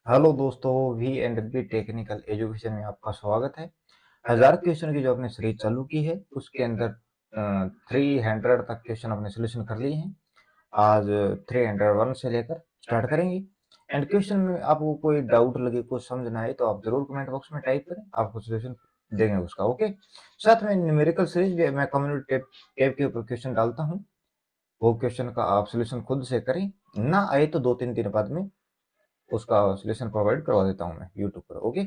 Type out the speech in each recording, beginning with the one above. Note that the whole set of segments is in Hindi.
हेलो दोस्तों, V and B technical education में आपका स्वागत है। 1000 क्वेश्चन की जो आपने सीरीज चालू की है उसके अंदर 300 तक क्वेश्चन अपने सोल्यूशन कर लिए हैं। आज 301 से लेकर स्टार्ट करेंगे। एंड क्वेश्चन में आपको कोई डाउट लगे, कुछ समझ ना आए तो आप जरूर कमेंट बॉक्स में टाइप करें, आपको सोल्यूशन देंगे उसका। ओके, साथ में न्यूमेरिकल सीरीज भी मैं कम्युनिटी टैब के ऊपर क्वेश्चन डालता हूँ। वो क्वेश्चन का आप सोल्यूशन खुद से करें, ना आए तो 2-3 दिन बाद में उसका सोल्यूशन प्रोवाइड करवा देता हूँ मैं यूट्यूब पर। ओके,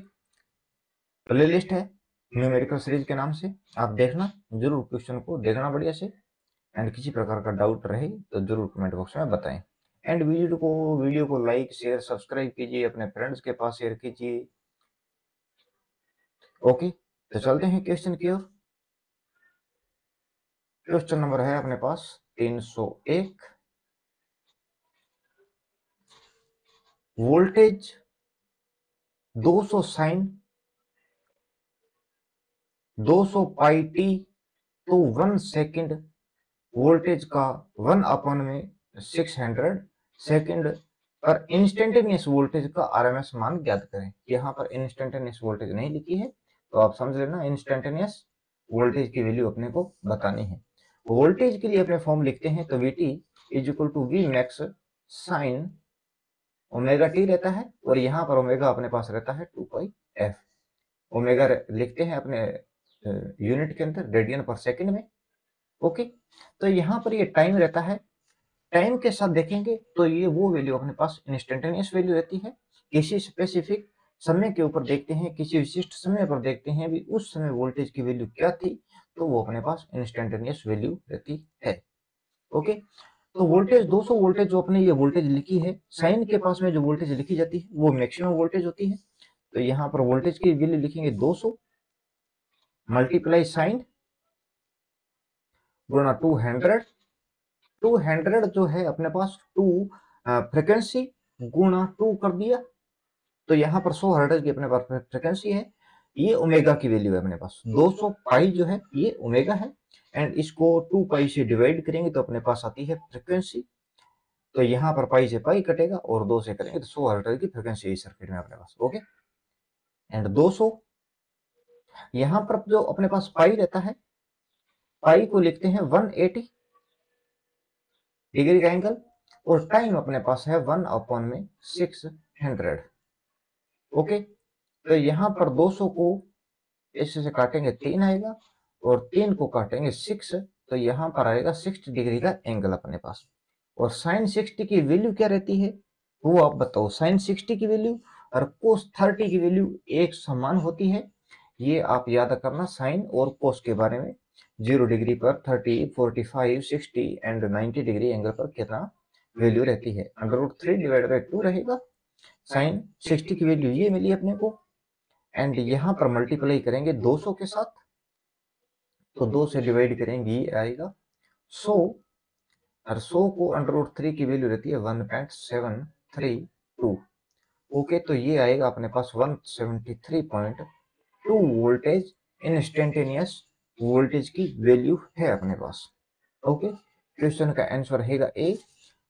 प्ले लिस्ट है न्यूमेरिकल सीरीज के नाम से, आप देखना जरूर, क्वेश्चन को देखना बढ़िया से। एंड किसी प्रकार का डाउट रहे तो जरूर कमेंट बॉक्स में बताएं। एंड वीडियो को लाइक शेयर सब्सक्राइब कीजिए, अपने फ्रेंड्स के पास शेयर कीजिए। ओके, तो चलते हैं क्वेश्चन की ओर। क्वेश्चन नंबर है अपने पास 301। वोल्टेज 200 साइन 200 पाई टी तो 1 सेकंड वोल्टेज का 1/600 सेकंड पर इंस्टेंटेनियस वोल्टेज का आरएमएस मान ज्ञात करें। यहाँ पर इंस्टेंटेनियस वोल्टेज नहीं लिखी है तो आप समझ लेना इंस्टेंटेनियस वोल्टेज की वैल्यू अपने को बतानी है। वोल्टेज के लिए अपने फॉर्म लिखते हैं तो v t is equal to v max sine omega t रहता है, और यहाँ पर ओमेगा अपने पास रहता है 2 पाई एफ। ओमेगा लिखते हैं अपने यूनिट के अंदर रेडियन पर सेकंड में। ओके, तो यहाँ पर ये टाइम रहता है। टाइम के साथ देखेंगे तो ये वो वैल्यू अपने पास इंस्टेंटेनियस वैल्यू रहती है। किसी स्पेसिफिक समय के ऊपर देखते हैं, किसी विशिष्ट समय पर देखते हैं भी उस समय वोल्टेज की वैल्यू क्या थी, तो वो अपने पास इंस्टेंटेनियस वैल्यू रहती है। ओके, तो वोल्टेज 200 वोल्टेज जो अपने ये वोल्टेज लिखी है, साइन के पास में जो वोल्टेज लिखी जाती है वो मैक्सिमम वोल्टेज होती है। तो यहाँ पर वोल्टेज की वैल्यू लिखेंगे 200 मल्टीप्लाई साइन गुणा 200। 200 जो है अपने पास 2 फ्रिक्वेंसी गुणा 2 कर दिया, तो यहाँ पर 100 हर्ट्ज की अपने पास फ्रिक्वेंसी है। ये ओमेगा की वैल्यू है अपने पास। 200 पाई जो है ये ओमेगा है, एंड इसको 2 पाई से डिवाइड करेंगे तो अपने पास आती है फ्रिक्वेंसी। तो यहाँ पर पाई से पाई कटेगा और 2 से करेंगे तो 100 हर्ट्ज की फ्रिक्वेंसी इस सर्किट में अपने पास। ओके, एंड 200 यहाँ पर जो अपने पास पाई रहता है, पाई को लिखते हैं 180 डिग्री का एंगल, और टाइम अपने पास है 1/600। ओके, तो यहाँ पर 200 को इससे काटेंगे 3 आएगा, और 3 को काटेंगे 6, तो यहाँ पर आएगा 60 डिग्री का एंगल अपने पास। और साइन 60 की वैल्यू क्या रहती है वो आप बताओ। साइन 60 की वैल्यू और कोस 30 की वैल्यू एक समान होती है, ये आप याद करना साइन और कोस के बारे में। 0 डिग्री पर 30, 45, 60 एंड 90 डिग्री एंगल पर कितना वैल्यू रहती है। √3 डिवाइड बाई 2 रहेगा। साइन 60 की वैल्यू ये मिली अपने को, एंड यहाँ पर मल्टीप्लाई करेंगे 200 के साथ, तो 2 से डिवाइड करेंगे ये आएगा 100, और 100 को √3 की वैल्यू रहती है 1.732। ओके, तो ये आएगा अपने पास 173.2 वोल्टेज इंस्टेंटेनियस वोल्टेज की वैल्यू है अपने पास। ओके, क्वेश्चन का आंसर रहेगा ए।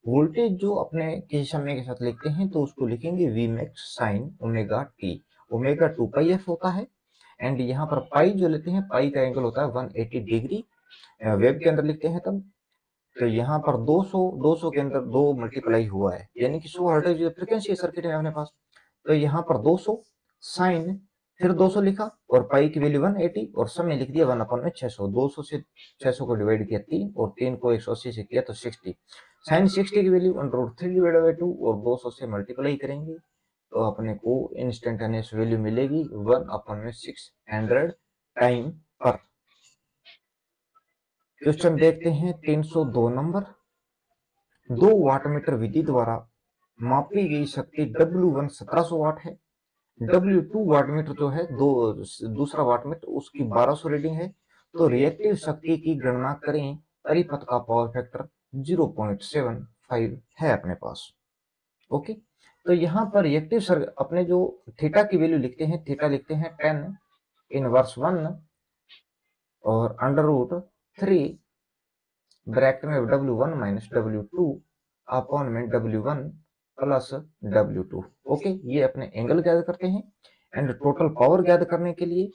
वोल्टेज जो अपने किसी समय के साथ लिखते हैं तो उसको लिखेंगे v max sine omega t. Omega 2 pi f होता है, एंड यहाँ पर पाई जो लेते हैं, पाई का एंगल होता है 180 डिग्री वेब के अंदर लिखते हैं तब। तो यहाँ पर 200 के अंदर 2 मल्टीप्लाई हुआ है, यानी कि 100 हर्ट्ज जो फ्रिक्वेंसी है सर्किट में अपने पास। तो यहाँ पर 200 साइन, फिर 200 लिखा, और पाई की वैल्यू 180, और समय लिख दिया 1/600। 200 से 600 को डिवाइड किया 3, और 3 को 180 से किया तो 60। साइन 60 की वैल्यू √3 डिवाइड बाई 2, और 200 से मल्टीप्लाई करेंगे तो अपने को इंस्टेंटेनियस वैल्यू मिलेगी 1/600 टाइम पर। क्वेश्चन देखते हैं 302 नंबर। 2 वाटमीटर विधि द्वारा मापी गई शक्ति W1 1700 वाट है। W2 वाटमीटर जो है दूसरा वाटमीटर उसकी 1200 रीडिंग है। तो रिएक्टिव शक्ति की गणना करें। परिपथ का पावर फैक्टर 0.75 है अपने पास। ओके, तो यहाँ पर रिएक्टिव सर अपने जो थीटा की वैल्यू लिखते हैं, थीटा लिखते हैं 10⁻1 और √3 ब्रैकेट में W1 माइनस W2 अपॉन में W1 प्लस W2। ओके, ये अपने एंगल ज्ञात करते हैं। एंड टोटल पावर ज्ञात करने के लिए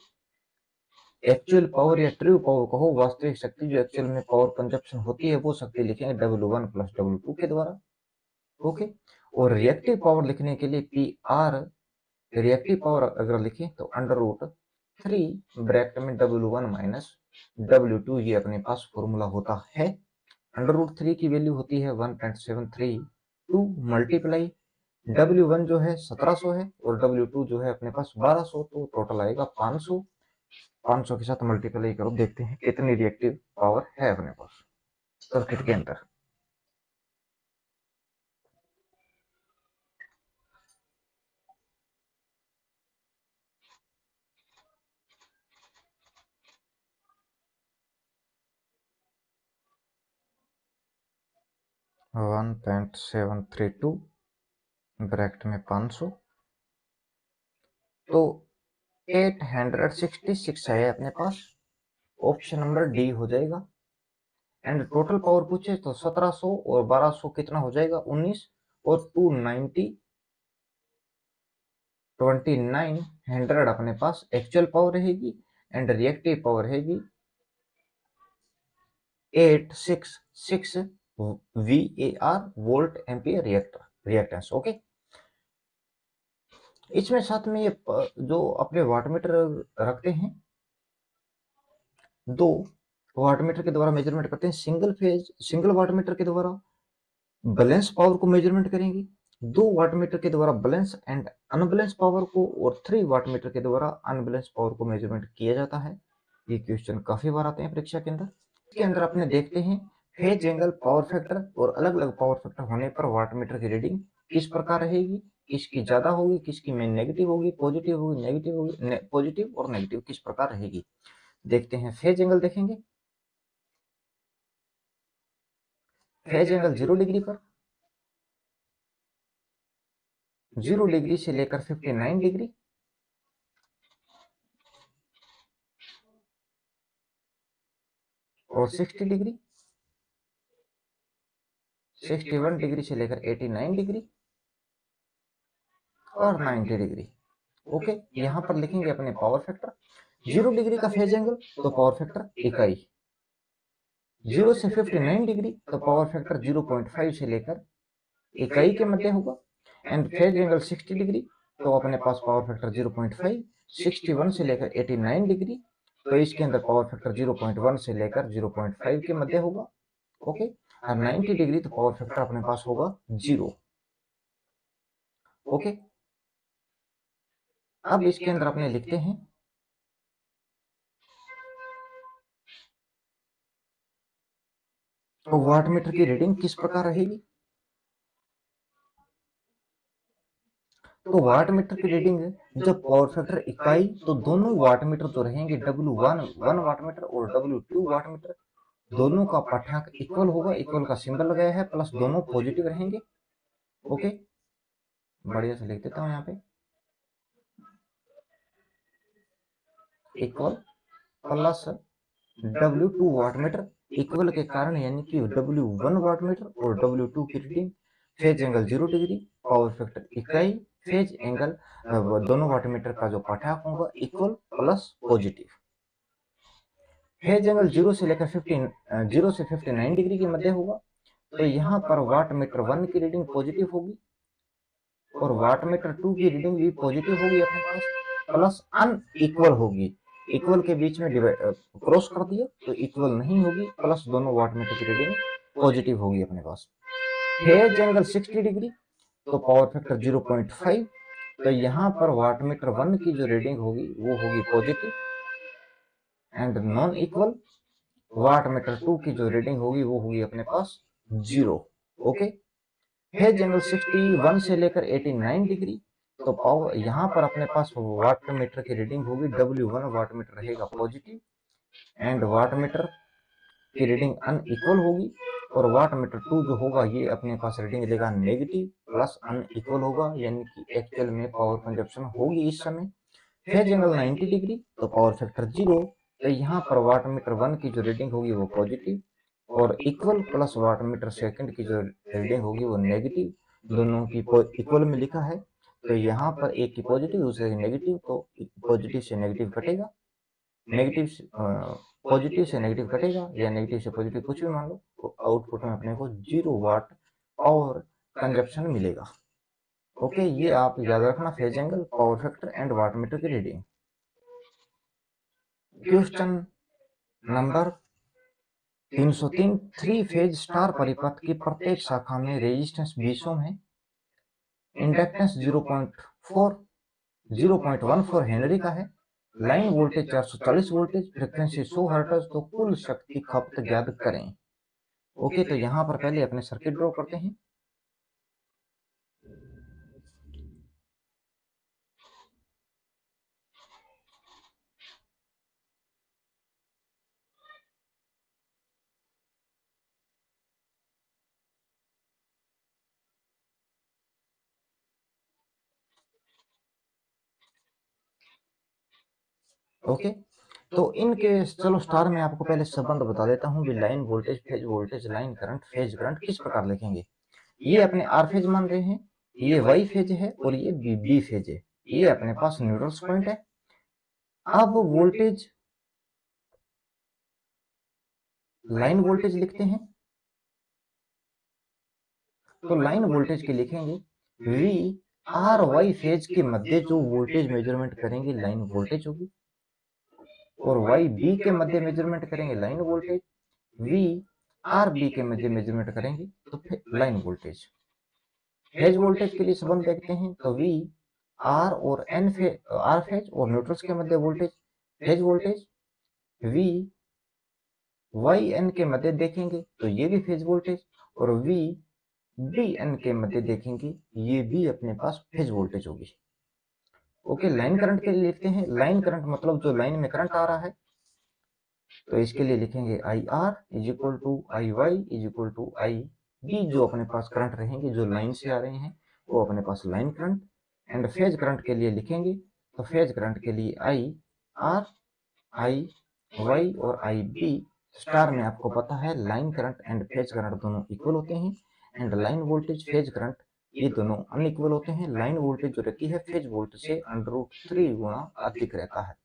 एक्चुअल पावर या ट्रू पावर कहो, वास्तविक शक्ति जो एक्चुअल में पावर कंजप्शन होती है वो शक्ति लिखेंगे W1 प्लस W2 के द्वारा। ओके, और रिएक्टिव पावर लिखने के लिए PR, रिएक्टिव पावर अगर लिखें तो √3 ब्रैकेट में W1 माइनस W2, ये अपने पास फॉर्मूला होता है। √3 की वैल्यू होती है 1.732 मल्टीप्लाई W1 जो है 1700 है और W2 जो है अपने पास 1200, तो टोटल आएगा 500। 500 के साथ मल्टीप्लाई करो, देखते हैं कितनी रिएक्टिव पावर है अपने पास सर्किट के अंदर। वन 1.732 ब्रैकेट में 500, तो 866 है अपने पास। ऑप्शन नंबर डी हो जाएगा। एंड टोटल पावर पूछे तो 1700 और 1200 कितना हो जाएगा 19, और 2900 अपने पास एक्चुअल पावर रहेगी। एंड रिएक्टिव पावर रहेगी 866 VAR volt ampere reactance. Okay, इसमें साथ में ये जो अपने वाटमीटर रखते हैं, 2 वाटमीटर के द्वारा मेजरमेंट करते हैं। सिंगल वाटमीटर के द्वारा बैलेंस पावर को मेजरमेंट करेंगे, 2 वाटमीटर के द्वारा बैलेंस एंड अनबैलेंस पावर को, और 3 वाटमीटर के द्वारा अनबैलेंस पावर को मेजरमेंट किया जाता है। ये क्वेश्चन काफी बार आते हैं परीक्षा के अंदर। इसके अंदर अपने देखते हैं फेज एंगल, पावर फैक्टर और अलग अलग पावर फैक्टर होने पर वाटमीटर की रीडिंग किस प्रकार रहेगी, किसकी ज्यादा होगी, किसकी में नेगेटिव होगी, पॉजिटिव होगी, नेगेटिव होगी, पॉजिटिव और नेगेटिव किस प्रकार रहेगी। देखते हैं फेज एंगल देखेंगे। फेज एंगल 0 डिग्री पर 0 डिग्री से लेकर 59 डिग्री, और 60 डिग्री, 61 डिग्री से लेकर 89 डिग्री और 90 डिग्री। ओके, यहाँ पर लिखेंगे अपने पावर फैक्टर। 0 डिग्री का फेज एंगल तो पावर फैक्टर इकाई, 0 से 59 डिग्री तो पावर फैक्टर 0.5 से लेकर इकाई के मध्य होगा। एंड फेज एंगल 60 डिग्री तो अपने पास पावर फैक्टर 0.5, 61 से लेकर 89 डिग्री तो इसके अंदर पावर फैक्टर 0.1 से लेकर 0.5 के मध्य होगा। ओके, और 90 डिग्री तो पावर फैक्टर अपने पास होगा 0। ओके, अब इसके अंदर अपने लिखते हैं तो वाटमीटर की रीडिंग किस प्रकार रहेगी। तो वाटमीटर की रीडिंग जब पावर फैक्टर इकाई, तो दोनों वाटमीटर जो रहेंगे W1 1 वाटमीटर और W2 वाटमीटर, दोनों का पाठ्यांक इक्वल होगा। इक्वल का सिंबल लगाया है, प्लस दोनों पॉजिटिव रहेंगे। ओके, बढ़िया से लिख देता हूं यहाँ पे, equal plus W2 wattmeter, equal के कारण यानी कि W1 वाटमीटर और W2 की reading, phase angle 0 degree, power factor इकाई, फेज एंगल, दोनों वाटमीटर का जो पाठ्यांक होगा equal plus positive. Phase angle 0 से लेकर 59 डिग्री के मध्य होगा, तो यहाँ पर वाटमीटर 1 की रीडिंग पॉजिटिव होगी और वाटमीटर 2 की रीडिंग भी पॉजिटिव होगी अपने पास, प्लस अनइक्वल होगी। इक्वल के बीच में क्रॉस कर दिया तो इक्वल नहीं होगी, प्लस दोनों वाटमीटर की रीडिंग पॉजिटिव होगी अपने पास। फेज एंगल 60 डिग्री तो पावर फैक्टर 0.5, तो यहाँ पर वाटमीटर 1 की जो रीडिंग होगी वो होगी positive. And non equal wattmeter 2 की जो रीडिंग होगी वो होगी अपने पास 0। ओके, फेज एंगल 61 से लेकर 89 डिग्री, तो पावर यहाँ पर अपने पास वाटमीटर की रीडिंग होगी W1 वाटमीटर रहेगा पॉजिटिव, एंड वाटमीटर की रीडिंग अनइक्वल होगी, और वाटमीटर 2 जो होगा ये अपने पास रीडिंग लेगा नेगेटिव प्लस अनइक्वल होगा, यानी कि एक्चुअल में पावर कंजप्शन होगी इस समय। फेज एंगल 90 डिग्री तो पावर फैक्टर 0, तो यहाँ पर वाटमीटर 1 की जो रीडिंग होगी वो पॉजिटिव और इक्वल, प्लस वाटमीटर सेकंड की जो रीडिंग होगी वो नेगेटिव, दोनों की इक्वल में लिखा है, तो यहाँ पर एक की पॉजिटिव दूसरे की नेगेटिव, तो पॉजिटिव से नेगेटिव कटेगा, नेगेटिव पॉजिटिव से नेगेटिव कटेगा या नेगेटिव से पॉजिटिव कुछ भी मान लो, तो आउटपुट में अपने को 0 वाट पावर कंजप्शन मिलेगा। ओके, ये आप याद रखना, phase angle, power factor and watt meter की reading. Question number 303, 3 phase star परिपथ की प्रत्येक शाखा में रेजिस्टेंस 20 ओम है, इंडक्टेंस 0.14 हेनरी का है, line voltage 440 voltage, frequency 100 hertz, तो कुल शक्ति खपत ज्ञात करें। ओके, तो यहाँ पर पहले अपने सर्किट ड्रॉ करते हैं। ओके, तो इनके चलो स्टार में आपको पहले संबंध बता देता हूँ भी line voltage, phase voltage, line current, phase current किस प्रकार लिखेंगे। ये अपने आर फेज मान रहे हैं, ये वाई फेज है और ये बी फेज है, ये अपने पास न्यूट्रल पॉइंट है। अब वोल्टेज, लाइन वोल्टेज लिखते हैं, तो लाइन वोल्टेज के लिखेंगे वी आर वाई फेज के मध्य जो वोल्टेज मेजरमेंट करेंगे लाइन वोल्टेज होगी, और वाई बी के मध्य मेजरमेंट करेंगे line voltage, V R B के मध्य मेजरमेंट करेंगे तो फिर लाइन वोल्टेज। फेज वोल्टेज के लिए संबंध देखते हैं, तो वी आर और एन फेज, आर फेज और न्यूट्रल्स के मध्य voltage phase voltage, V Y N के मध्य देखेंगे तो ये भी फेज वोल्टेज, और वी बी एन के मध्य देखेंगे ये भी अपने पास फेज वोल्टेज होगी। ओके, लाइन करंट के लिए लिखते हैं, लाइन करंट मतलब जो लाइन में करंट आ रहा है, तो इसके लिए लिखेंगे I R is equal to I Y is equal to I B, जो अपने पास करंट रहेंगे जो लाइन से आ रहे हैं वो अपने पास line current. And phase current के लिए लिखेंगे, तो फेज करंट के लिए आई आर आई वाई और आई बी। स्टार में आपको पता है line current and phase current दोनों इक्वल होते हैं, and line voltage phase current ये दोनों अनइक्वल होते हैं। लाइन वोल्टेज जो रहती है फेज वोल्टेज से √3 गुना अधिक रहता है।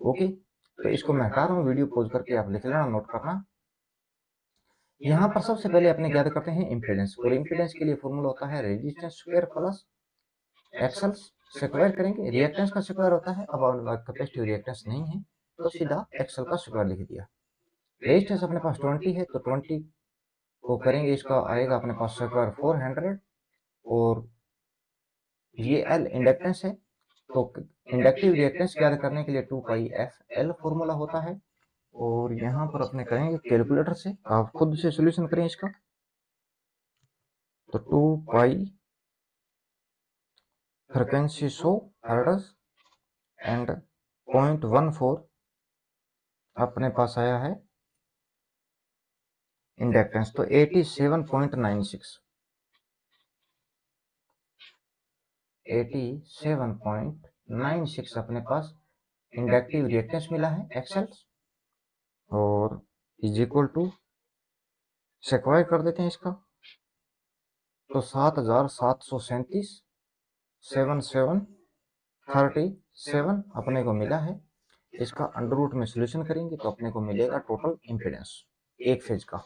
ओके, तो इसको मैं हटा रहा हूँ, वीडियो पॉज करके आप लिख लेना, नोट करना। यहाँ पर सबसे पहले अपने ज्ञात करते हैं इम्पीडेंस, और इम्पीडेंस के लिए फॉर्मूला होता है resistance square plus XL square करेंगे, रिएक्टेंस का स्क्वायर होता है। अब कैपेसिटिव रिएक्टेंस नहीं है तो सीधा एक्सएल का स्क्वायर लिख दिया। रेजिस्टेंस अपने पास 20 है तो 20 को करेंगे, इसका आएगा अपने पास स्क्वायर 400, और ये एल इंडक्टेंस है, तो इंडक्टिव रिएक्टेंस ज्ञात करने के लिए 2 पाई एफ एल फॉर्मूला होता है। और यहाँ पर अपने करेंगे कैलकुलेटर से, आप खुद से सॉल्यूशन करें इसका, तो 2 पाई फ्रिक्वेंसी 100 हर्ट्ज एंड 0.14 अपने पास आया है इंडक्टेंस, तो 87.96 87.96 अपने पास इंडक्टिव रिएक्टेंस मिला है एक्सएल, और इज इक्वल टू स्क्वायर कर देते हैं इसका, तो 7737 7737 अपने को मिला है। इसका अंडर रूट में सोल्यूशन करेंगे तो अपने को मिलेगा टोटल इंपीडेंस एक फेज का,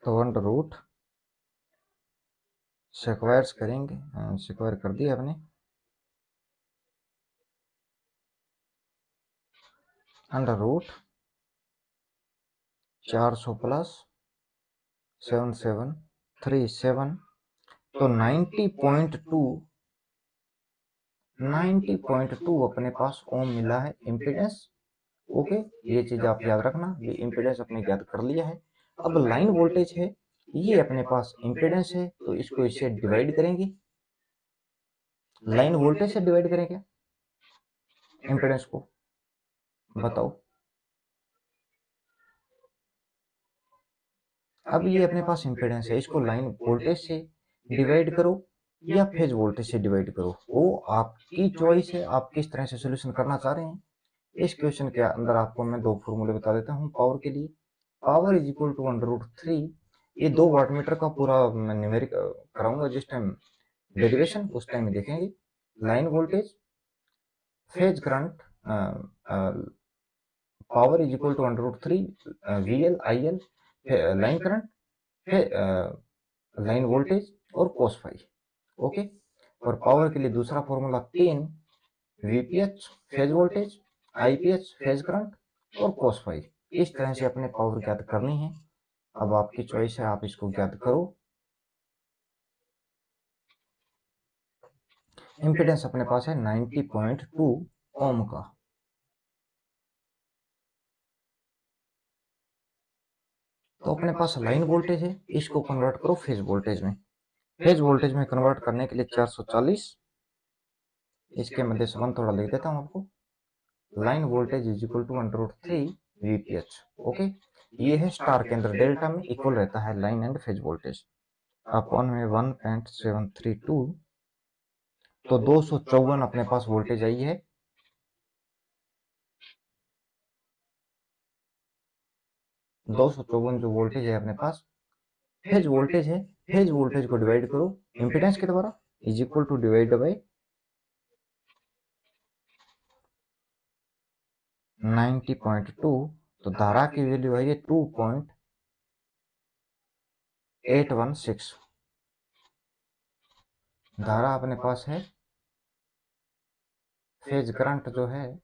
तो अंडर रूट स्क्वायर्स करेंगे, स्क्वायर कर दिया अपने, अंडर रूट 400 प्लस 7737, तो 90.2 अपने पास ओम मिला है इम्पीडेंस। ओके, ये चीज आप याद रखना, ये इम्पीडेंस अपने याद कर लिया है। अब लाइन वोल्टेज है, ये अपने पास इम्पीडेंस है, तो इसको इससे डिवाइड करेंगे, लाइन वोल्टेज से डिवाइड करेंगे इम्पीडेंस को, बताओ। अब ये अपने पास इम्पीडेंस है, इसको लाइन वोल्टेज से डिवाइड करो या फेज वोल्टेज से डिवाइड करो, वो आपकी चॉइस है, आप किस तरह से सोल्यूशन करना चाह रहे हैं। इस क्वेश्चन के अंदर आपको मैं दो फॉर्मूले बता देता हूँ पावर के लिए। Power is equal to √3। ये 2 वाटमीटर का पूरा मैं न्यूमेरिक कराऊंगा जिस टाइम डेरिवेशन, उस टाइम में देखेंगे। Line voltage, phase current, power is equal to √3 VL IL, line current, line voltage और cos फाई। ओके, और पावर के लिए दूसरा formula 3 VPH phase voltage, IPH phase current और cos फाई। इस तरह से अपने पावर ज्ञात करनी है। अब आपकी चॉइस है, आप इसको ज्ञात करो। इम्पीडेंस अपने पास है 90.2 ओम का। तो अपने पास लाइन वोल्टेज है, इसको कन्वर्ट करो फेज वोल्टेज में। फेज वोल्टेज में कन्वर्ट करने के लिए 440, इसके मध्य से 1 थोड़ा लिख देता हूं आपको। Line voltage is equal to √3 VPH। Okay, ये है स्टार के अंदर डेल्टा में इक्वल रहता है line and phase voltage upon में 1.732। तो 254 अपने पास वोल्टेज आई है। जो वोल्टेज है अपने पास फेज वोल्टेज है। फेज वोल्टेज को डिवाइड करो इम्पीडेंस के द्वारा, is equal to divide by 90.2। तो धारा की वैल्यू आई है 2.816। धारा अपने पास है, फेज करंट जो है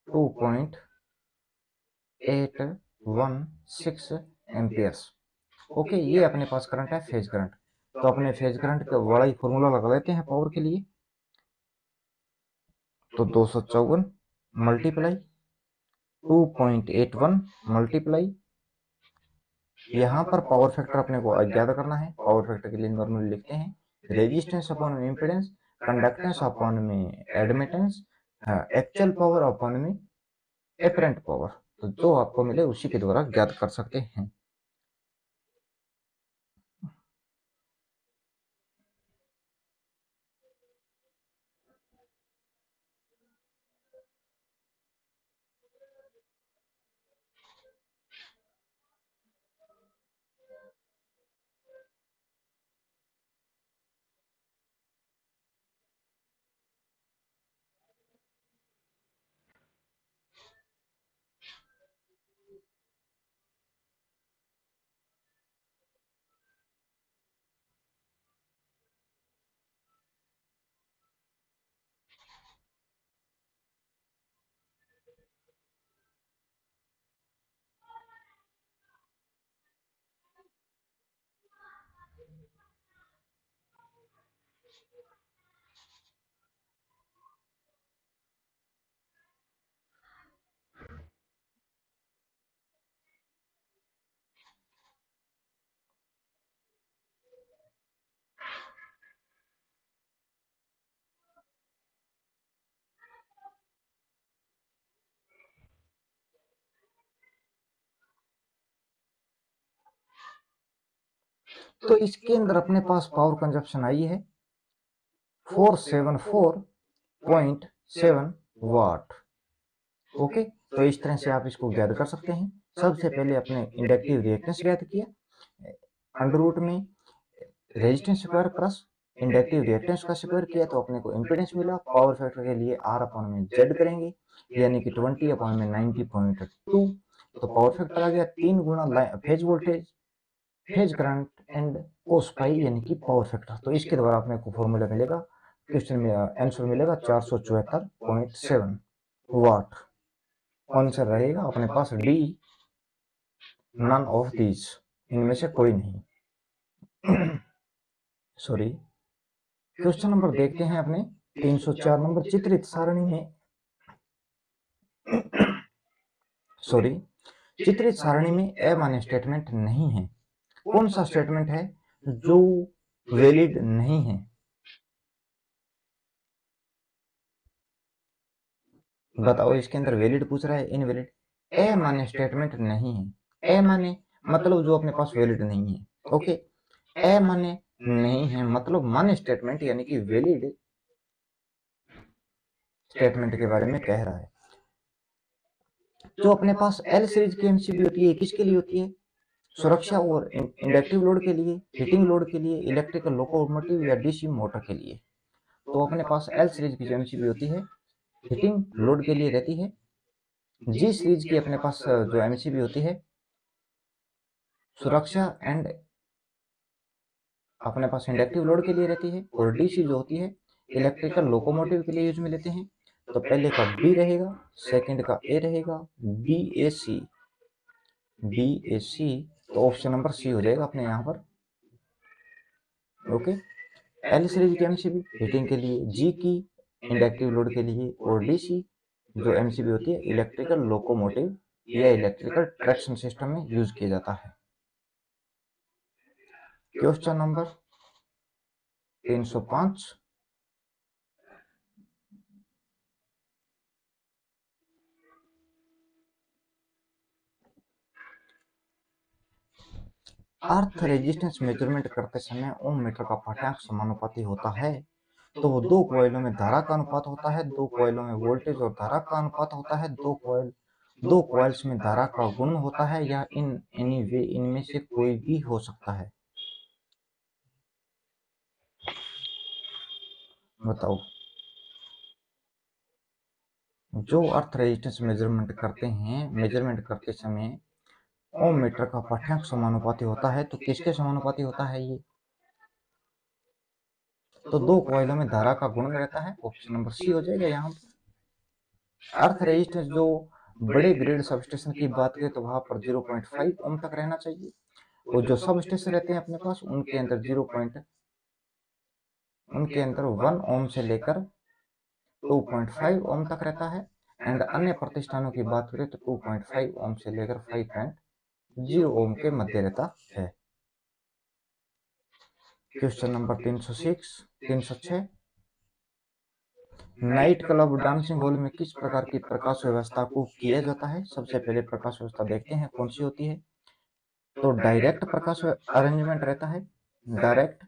2.816 एम्पियर्स। ओके, ये अपने पास करंट है फेज करंट। तो अपने फेज करंट का बड़ा ही फॉर्मूला लगा लेते हैं पावर के लिए। तो 254 मल्टीप्लाई 2.81 मल्टीप्लाई, यहाँ पर पावर फैक्टर अपने को अज्ञात करना है। पावर फैक्टर के लिए नॉर्मली लिखते हैं रेजिस्टेंस अपॉन में इम्पीडेंस, कंडक्टेंस अपॉन में एडमिटेंस, एक्चुअल पावर अपॉन में एपरेंट पावर। तो जो आपको मिले उसी के द्वारा ज्ञात कर सकते हैं। तो इसके अंदर अपने पास पावर कंजप्शन आई है 474.7 वाट। ओके, तो इस तरह से आप इसको ज्ञात कर सकते हैं। सबसे पहले अपने इंडक्टिव रिएक्टेंस ज्ञात किया, अंडर रूट में resistance square plus inductive reactance का स्क्वायर किया तो अपने को इंपीडेंस मिला। पावर फैक्टर के लिए R अपॉन में Z करेंगे, यानी कि 20 अपॉन में 90.2। तो पावर फैक्टर आ गया 3 गुना phase voltage, phase current and cos phi, यानी कि पावर फैक्टर। तो इसके द्वारा अपने को फॉर्मूला मिलेगा, क्वेश्चन में आंसर मिलेगा 474.7 वाट। आंसर रहेगा अपने पास डी, नन ऑफ दीज, इनमें से कोई नहीं। सॉरी, क्वेश्चन नंबर देखते हैं अपने 304 नंबर। चित्रित सारणी में सॉरी, चित्रित सारणी में अमान्य स्टेटमेंट नहीं है। कौन सा स्टेटमेंट है जो वैलिड नहीं है? बताओ, इसके अंदर वैलिड पूछ रहा है इनवैलिड। अमान्य स्टेटमेंट नहीं है। अमान्य मतलब जो अपने पास वैलिड नहीं है। ओके, अमान्य नहीं है मतलब मान्य स्टेटमेंट, यानी कि वैलिड स्टेटमेंट के बारे में कह रहा है। जो अपने पास एल सीरीज की एमसीबी होती है किसके लिए होती है? सुरक्षा और इंडक्टिव लोड के लिए, हीटिंग लोड के लिए, इलेक्ट्रिकल लोकोमोटिव या डीसी मोटर के लिए। तो अपने पास एल सीरीज की जो एमसीबी होती है हीटिंग लोड के लिए रहती है। जी सीरीज की अपने पास जो एमसीबी होती है सुरक्षा एंड अपने पास इंडक्टिव लोड के लिए रहती है। और डीसी जो होती है इलेक्ट्रिकल लोकोमोटिव के लिए यूज में लेते हैं। तो पहले का बी रहेगा, सेकंड का ए रहेगा, बी ए सी, बी ए सी। तो ऑप्शन नंबर सी हो जाएगा अपने यहाँ पर। ओके, एल सीरीज की एमसीबी हीटिंग के लिए, जी की इंडक्टिव लोड के लिए, और डीसी जो एमसीबी होती है इलेक्ट्रिकल लोकोमोटिव या इलेक्ट्रिकल ट्रैक्शन सिस्टम में यूज किया जाता है। Question number 305। Earth resistance measurement करते समय ओम मीटर का पाठ्यांक समानुपाती होता है। तो वो दो कॉइलों में धारा का अनुपात होता है, दो कॉइलों में वोल्टेज और धारा का अनुपात होता है, दो कॉइल्स में धारा का गुण होता है, या इन एनीवे इनमें से कोई भी हो सकता है। बताओ। जो अर्थ रेजिस्टेंस मेजरमेंट करते समय ओम मीटर का पाठ्यांक समानुपाती होता है, तो किसके समानुपाती होता है ये? तो दो कॉइलों में धारा का गुणन रहता है। ऑप्शन नंबर सी हो जाएगा यहाँ। अर्थ रेजिस्टेंस जो बड़े ग्रिड सबस्टेशन की बात करें तो वहां पर 0.5 ओम तक रहना चाहिए, और जो सब स्टेशन रहते हैं अपने पास उनके अंदर 1 ओम से लेकर 2.5 ओम तक रहता है। एंड अन्य प्रतिष्ठानों की बात करें तो 2.5 ओम से लेकर 5.0 ओम के मध्य रहता है। Question number 306। Night club dancing hall में किस प्रकार की प्रकाश व्यवस्था को किया जाता है? सबसे पहले प्रकाश व्यवस्था देखते हैं कौन सी होती है। तो डायरेक्ट प्रकाश अरेंजमेंट रहता है, direct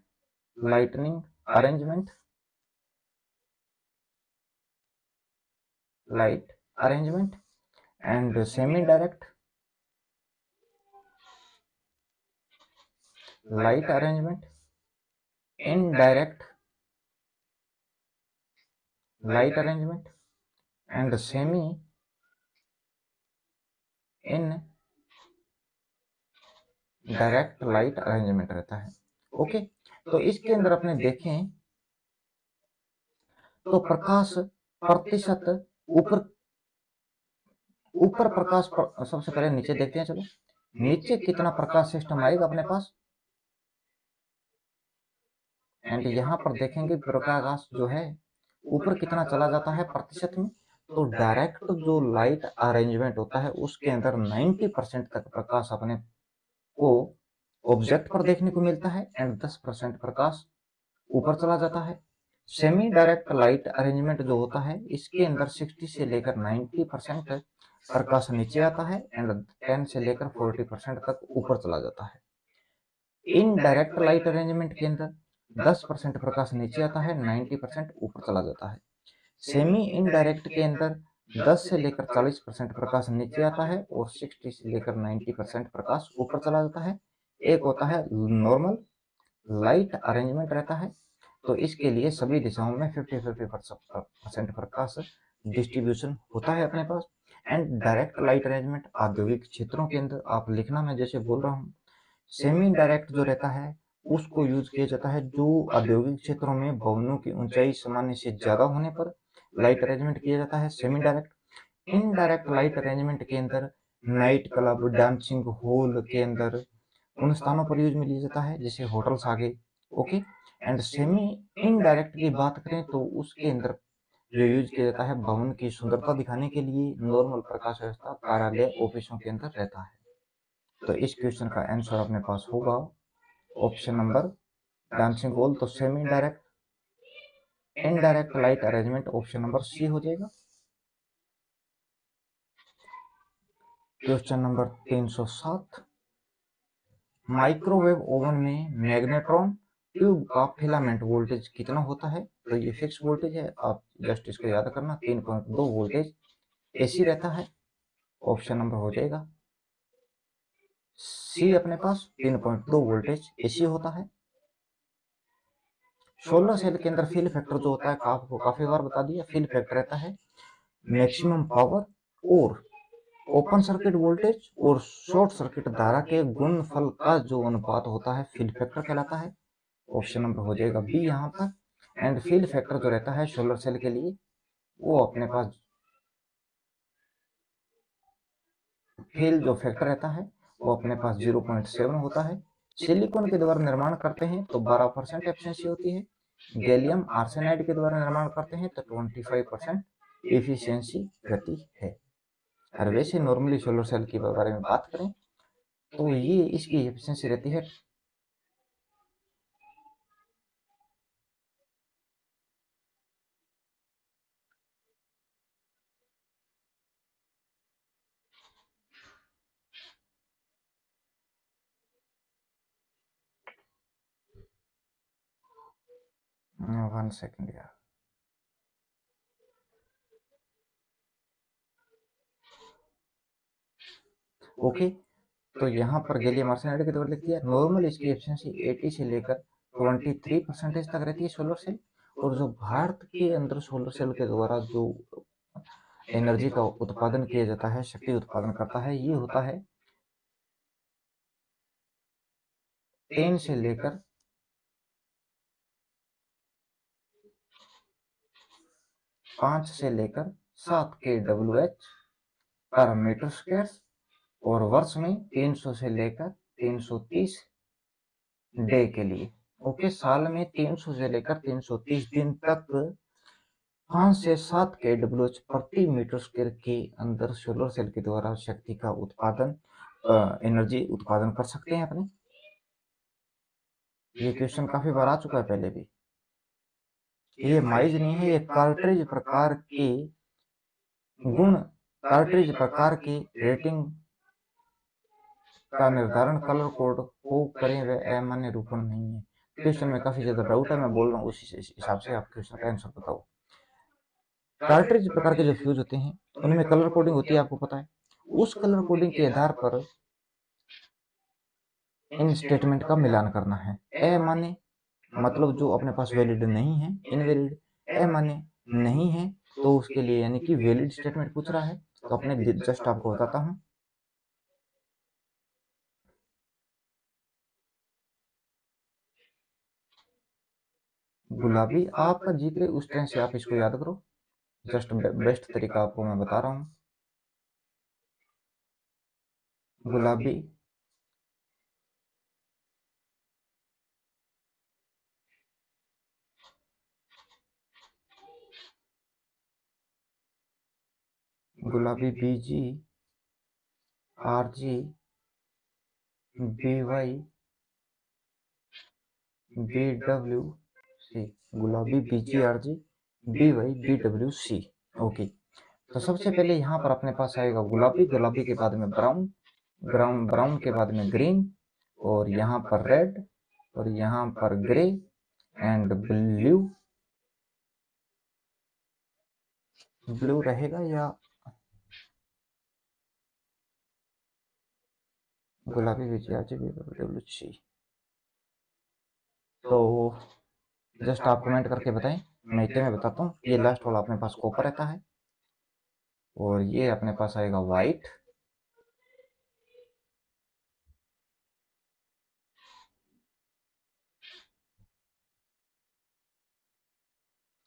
lightning arrangement, light arrangement, and semi direct light arrangement, indirect light arrangement, and semi in direct light arrangement रहता है। ओके, तो इसके अंदर अपने देखें तो प्रकाश प्रतिशत ऊपर ऊपर सबसे पहले नीचे देखते हैं। चलो, नीचे कितना प्रकाश सिस्टम आएगा अपने पास, एंड यहाँ पर देखेंगे प्रकाश जो है ऊपर कितना चला जाता है प्रतिशत में। तो डायरेक्ट जो लाइट अरेंजमेंट होता है उसके अंदर 90% तक प्रकाश अपने को ऑब्जेक्ट पर देखने को मिलता है, एंड 10% प्रकाश ऊपर चला जाता है। सेमी डायरेक्ट लाइट अरेंजमेंट जो होता है इसके अंदर 60 से लेकर 90% प्रकाश नीचे आता है, एंड 10 से लेकर 40% तक ऊपर चला जाता है। इन डायरेक्ट लाइट अरेंजमेंट के अंदर 10% प्रकाश नीचे आता है, 90% ऊपर चला जाता है। सेमी इनडायरेक्ट के अंदर 10 से लेकर 40% प्रकाश नीचे आता है, और 60 से लेकर 90% प्रकाश ऊपर चला जाता है। एक होता है नॉर्मल लाइट अरेंजमेंट रहता है, तो इसके लिए सभी दिशाओं में 50-50% प्रकाश डिस्ट्रीब्यूशन होता है अपने पास। एंड डायरेक्ट लाइट अरेंजमेंट औद्योगिक क्षेत्रों के अंदर आप लिखना, मैं जैसे बोल रहा हूँ। सेमी डायरेक्ट जो रहता है उसको यूज किया जाता है जो औद्योगिक क्षेत्रों में भवनों की ऊंचाई सामान्य से ज्यादा होने पर लाइट अरेंजमेंट किया जाता है semi direct. Indirect light arrangement के अंदर नाइट क्लब डांसिंग हॉल के अंदर उन स्थानों पर यूज में लिया जाता है जैसे होटल्स आगे। ओके, एंड सेमी इनडायरेक्ट की बात करें तो उसके अंदर जो यूज किया जाता है भवन की सुंदरता दिखाने के लिए नॉर्मल प्रकाश व्यवस्था कार्यालय ऑफिसों के अंदर रहता है। तो इस क्वेश्चन का आंसर अपने पास होगा ऑप्शन नंबर डांसिंग हॉल। तो semi direct indirect light arrangement option number C हो जाएगा। Question number 307। माइक्रोवेव ओवन में मैग्नेट्रॉन ट्यूब का फिलामेंट वोल्टेज कितना होता है? तो ये फिक्स वोल्टेज है, आप जस्ट इसको याद करना 3.2 वोल्टेज एसी रहता है। ऑप्शन नंबर हो जाएगा सी अपने पास 3.2 वोल्टेज एसी होता है। सोलर सेल के अंदर फील फैक्टर जो होता है आपको काफी बार बता दिया, फील फैक्टर रहता है मैक्सिमम पावर और ओपन सर्किट वोल्टेज और शॉर्ट सर्किट धारा के गुणनफल का जो अनुपात होता है फील फैक्टर कहलाता है। ऑप्शन नंबर हो जाएगा बी यहाँ पर। एंड फील फैक्टर जो रहता है सोलर सेल के लिए वो अपने पास फील जो फैक्टर रहता है वो अपने पास 0.7 होता है। सिलिकॉन के द्वारा निर्माण करते हैं तो 12% एफिशिएंसी होती है। गैलियम आर्सेनाइड के द्वारा निर्माण करते हैं तो 25% एफिशिएंसी रहती है। और वैसे नॉर्मली सोलर सेल के बारे में बात करें तो ये इसकी एफिशिएंसी रहती है 1 सेकेंड यार। ओके, तो यहाँ पर गैलियम आर्सेनाइड के द्वारा लिख दिया। नॉर्मल इसकी एफिशिएंसी 80 से लेकर 23% तक रहती है सोलर सेल। और जो भारत के अंदर सोलर सेल के द्वारा जो एनर्जी का उत्पादन किया जाता है, शक्ति उत्पादन करता है, ये होता है 10 से लेकर 5 से लेकर 7 kWh पर मीटर स्क्वायर और वर्ष में 300 से लेकर 330 डे के लिए। ओके, साल में 300 से लेकर 330 दिन तक 5 से 7 kWh प्रति मीटर स्क्वायर के अंदर सोलर सेल के द्वारा शक्ति का उत्पादन, एनर्जी उत्पादन कर सकते हैं अपने। ये क्वेश्चन काफी बार आ चुका है पहले भी। ये माइज नहीं है, ये कार्ट्रिज प्रकार के गुण, कार्ट्रिज प्रकार की रेटिंग का निर्धारण कलर कोड को करें वह अमान्य रूपण नहीं है। क्वेश्चन में काफी ज्यादा डाउट है, मैं बोल रहा हूँ उसी हिसाब से आप क्वेश्चन का आंसर बताओ। कार्ट्रिज प्रकार के जो फ्यूज होते हैं उनमें कलर कोडिंग होती है, आपको पता है। उस कलर कोडिंग के आधार पर इन स्टेटमेंट का मिलान करना है। अमान्य मतलब जो अपने पास वैलिड नहीं है, इनवैलिड। अमान्य नहीं है तो उसके लिए यानी कि वैलिड स्टेटमेंट पूछ रहा है। तो अपने जस्ट आपको बताता हूँ। गुलाबी आपका जीत रहे उस टाइम से आप इसको याद करो। जस्ट बेस्ट तरीका आपको मैं बता रहा हूँ। गुलाबी गुलाबी BG RG BY BWC, गुलाबी BG RG BY BWC। Okay, तो सबसे पहले यहाँ पर अपने पास आएगा गुलाबी, गुलाबी के बाद में ब्राउन, ब्राउन के बाद में ग्रीन, और यहाँ पर रेड, और यहाँ पर ग्रे एंड ब्लू। ब्लू रहेगा या गुलाबी BG BWC। तो जस्ट आप कमेंट करके बताएं, मैं इतने में बताता हूँ। ये लास्ट वाला अपने पास कॉपर रहता है और ये अपने पास आएगा व्हाइट,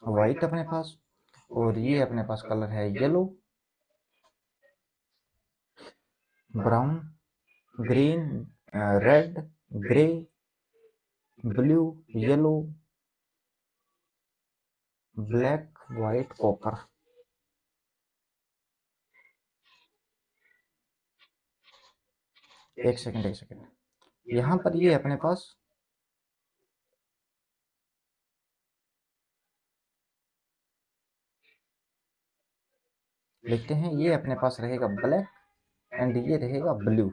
व्हाइट अपने पास, और ये अपने पास कलर है yellow, brown, green, red, grey, blue, yellow, black, white, copper. एक सेकंड यहाँ पर ये अपने पास लिखते हैं, ये अपने पास रहेगा ब्लैक एंड ये रहेगा ब्लू।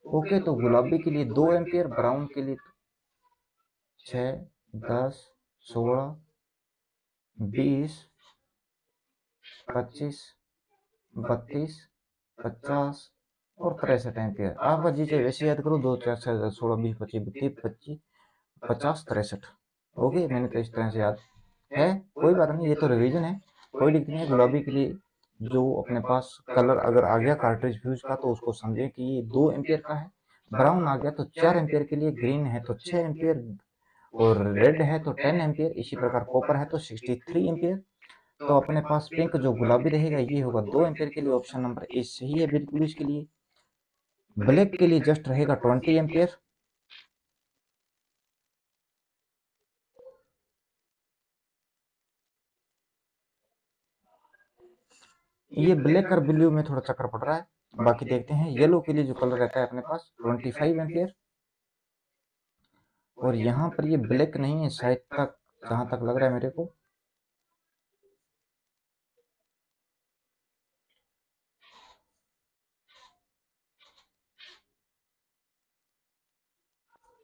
ओके, तो गुलाबी के लिए 2 एम्पियर, ब्राउन के लिए 6, 10, 16, 20, 25, 32, 50 और 63 एम्पियर। आपका जी चाहे वैसे याद करो, 2 4 6 10 16 20 25 32 25 50 63। ओके, मैंने तो इस तरह से याद है, कोई बात नहीं, ये तो रिवीजन है, कोई दिक्कत नहीं है। गुलाबी के लिए जो अपने पास कलर अगर आ गया कार्ट्रिज फ्यूज का तो उसको समझे कि ये 2 एम्पियर का है। ब्राउन आ गया तो 4 एम्पियर के लिए, ग्रीन है तो 6 एम्पियर, और रेड है तो 10 एम्पियर, इसी प्रकार कॉपर है तो 63 एम्पियर। तो अपने पास पिंक जो गुलाबी रहेगा ये होगा 2 एम्पियर के लिए, ऑप्शन नंबर ए सही है बिल्कुल इसके लिए। ब्लैक के लिए जस्ट रहेगा 20 एम्पियर। ये ब्लैक और ब्लू में थोड़ा चक्कर पड़ रहा है। बाकी देखते हैं, येलो के लिए जो कलर रहता है अपने पास 25 एम्पियर, और यहाँ पर ये ब्लैक नहीं है शायद, तक जहां तक लग रहा है मेरे को।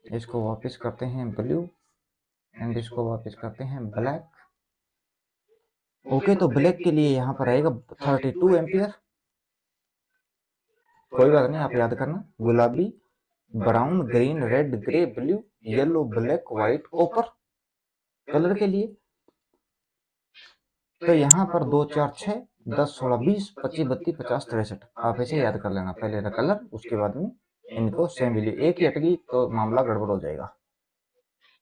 इसको वापस करते हैं ब्लू, एंड इसको वापस करते हैं ब्लैक। ओके, तो ब्लैक के लिए यहाँ पर आएगा 32 एम्पियर। कोई बात नहीं, आप याद करना, गुलाबी, brown, green, red, grey, blue, yellow, black, white, copper colour के लिए। तो यहाँ पर 2 4 6 10 16 20 25 32 50 63, आप ऐसे याद कर लेना, पहले कलर उसके बाद में इनको सेम वैल्यू। एक ही हटगी तो मामला गड़बड़ हो जाएगा।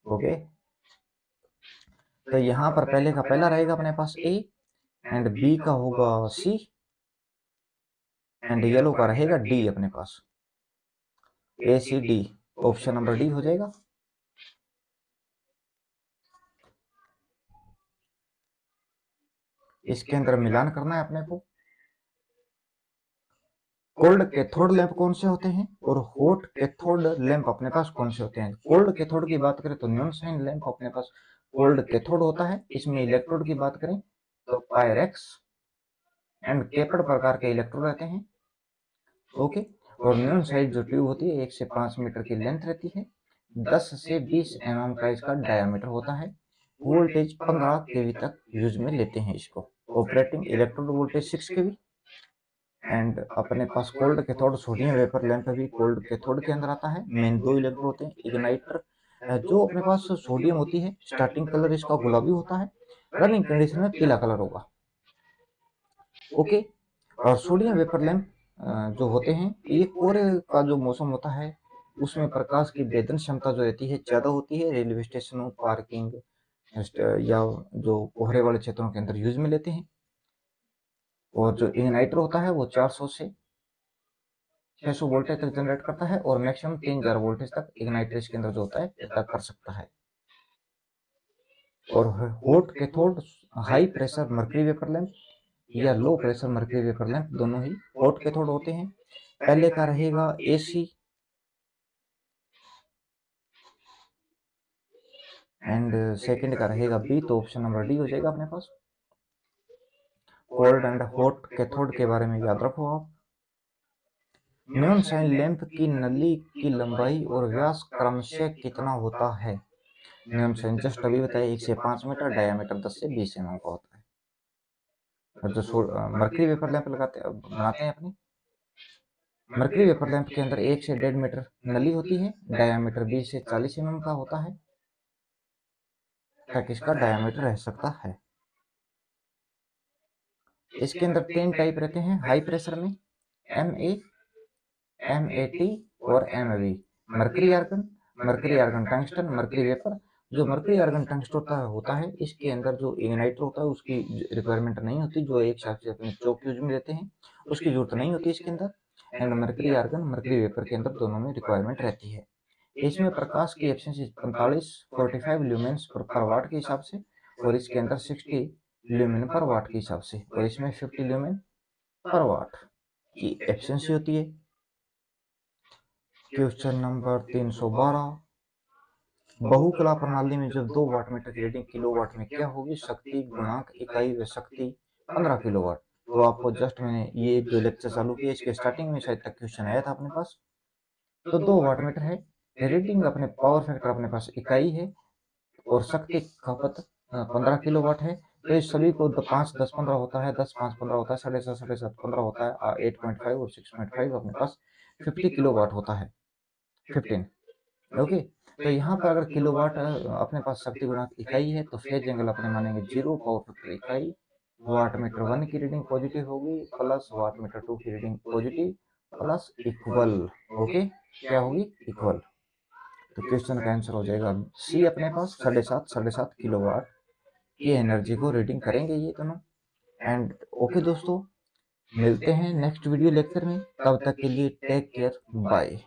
ओके, तो यहाँ पर पहले का पहला रहेगा अपने पास ए, एंड बी का होगा सी, एंड येलो का रहेगा डी अपने पास, A C D, option number D हो जाएगा। इसके अंदर मिलान करना है अपने को। कोल्ड कैथोड लैंप कौन से होते हैं और हॉट कैथोड लैंप अपने पास कौन से होते हैं। कोल्ड कैथोड की बात करें तो न्यून साइन लैंप अपने पास कोल्ड कैथोड होता है। इसमें इलेक्ट्रोड की बात करें तो पायरेक्स एंड केपर्ड प्रकार के इलेक्ट्रोड रहते हैं। ओके, और न्यून साइड जो ट्यूब होती है 1 से 5 मीटर की लेंथ रहती है, 10 से 20 एमएम का इसका डायमीटर होता है। वोल्टेज 15 केवी तक यूज में लेते हैं इसको। Operating electrode voltage 6 kV. And अपने पास cold cathode sodium vapour lamp भी कोल्ड कैथोड के अंदर आता है। मेन 2 इलेक्ट्रोड होते हैं। इग्नाइटर जो अपने पास सोडियम होती है, स्टार्टिंग कलर इसका गुलाबी होता है, रनिंग कंडीशन में पीला कलर होगा। ओके, और सोडियम वेपर लैंप जो होते हैं, ये कोहरे का जो मौसम होता है उसमें प्रकाश की वेदन क्षमता जो रहती है ज़्यादा होती है। रेलवे स्टेशनों, पार्किंग या जो कोहरे वाले क्षेत्रों के अंदर यूज में लेते हैं। और जो इग्नाइटर होता है वो 400 से 600 वोल्टेज तक जनरेट करता है, और मैक्सिमम 3000 वोल्टेज तक इग्नाइटर इसके अंदर जो होता है तक कर सकता है। और hot cathode high pressure mercury vapour lamp या low pressure mercury vapour lamp दोनों ही हॉट कैथोड होते हैं। पहले का रहेगा एसी, एंड सेकंड का रहेगा बी, तो ऑप्शन नंबर डी हो जाएगा अपने पास। कोल्ड एंड हॉट कैथोड के बारे में याद रखो आप। न्यून साइन लैंप की नली की लंबाई और व्यास क्रमशः कितना होता है। न्यून साइन जस्ट अभी बताया 1 से 5 मीटर, डायमीटर 10 से 20 एमएम का होता है। और जो मर्करी वेपर लैंप बनाते हैं अपने, मर्करी वेपर लैंप के अंदर 1 से 1.5 मीटर नली होती है, डायमीटर 20 से 40 एमएम का होता है, तक इसका डायमीटर रह सकता है। इसके अंदर 3 टाइप रहते हैं हाई प्रेशर में, MA, MAT और MV। Mercury argon, mercury argon tungsten, mercury vapour. जो मर्करी आर्गन टंगस्टन होता है इसके अंदर जो इग्नाइटर होता है उसकी रिक्वायरमेंट नहीं होती, जो एक हिसाब से अपने चौक यूज में लेते हैं उसकी जरूरत नहीं होती इसके अंदर। And mercury argon mercury vapour के अंदर दोनों में रिक्वायरमेंट रहती है। इसमें प्रकाश की एफिशिएंसी 45 ल्यूमेंस पर वाट के हिसाब से, और इसके अंदर 60 ल्यूमेन पर वाट के हिसाब से, और इसमें 50 ल्यूमेन पर वाट की एफिशिएंसी होती है। क्वेश्चन नंबर 312, बहुकला प्रणाली में जब 2 वाट मीटर की रीडिंग किलोवाट में क्या होगी। शक्ति गुणांक इकाई व शक्ति 15 किलोवाट। तो आपको जस्ट मैंने ये जो लेक्चर चालू किया इसके स्टार्टिंग में शायद तक क्वेश्चन आया था अपने पास। तो 2 वाट मीटर है, रीडिंग अपने पावर फैक्टर अपने पास इकाई है, और शक्ति खपत 15 किलोवाट है। तो इस सभी को 5 10 15 होता है, 10 5 15 होता है, 7.5 15 होता है, 8.5 और 6.5 अपने पास 50 किलोवाट होता है, 15। ओके, तो यहाँ पर अगर किलोवाट अपने पास शक्ति गुणांक इकाई है, तो फेज एंगल अपने मानेंगे 0, पावर फैक्टर इकाई, वाट मीटर 1 की रीडिंग पॉजिटिव होगी प्लस वाट मीटर 2 की reading positive plus equal. Okay, क्या होगी? इक्वल। तो क्वेश्चन का आंसर हो जाएगा सी अपने पास 7.5 किलोवाट की एनर्जी को रीडिंग करेंगे ये दोनों। एंड ओके दोस्तों, मिलते हैं नेक्स्ट वीडियो लेक्चर में, तब तक के लिए टेक केयर, बाय।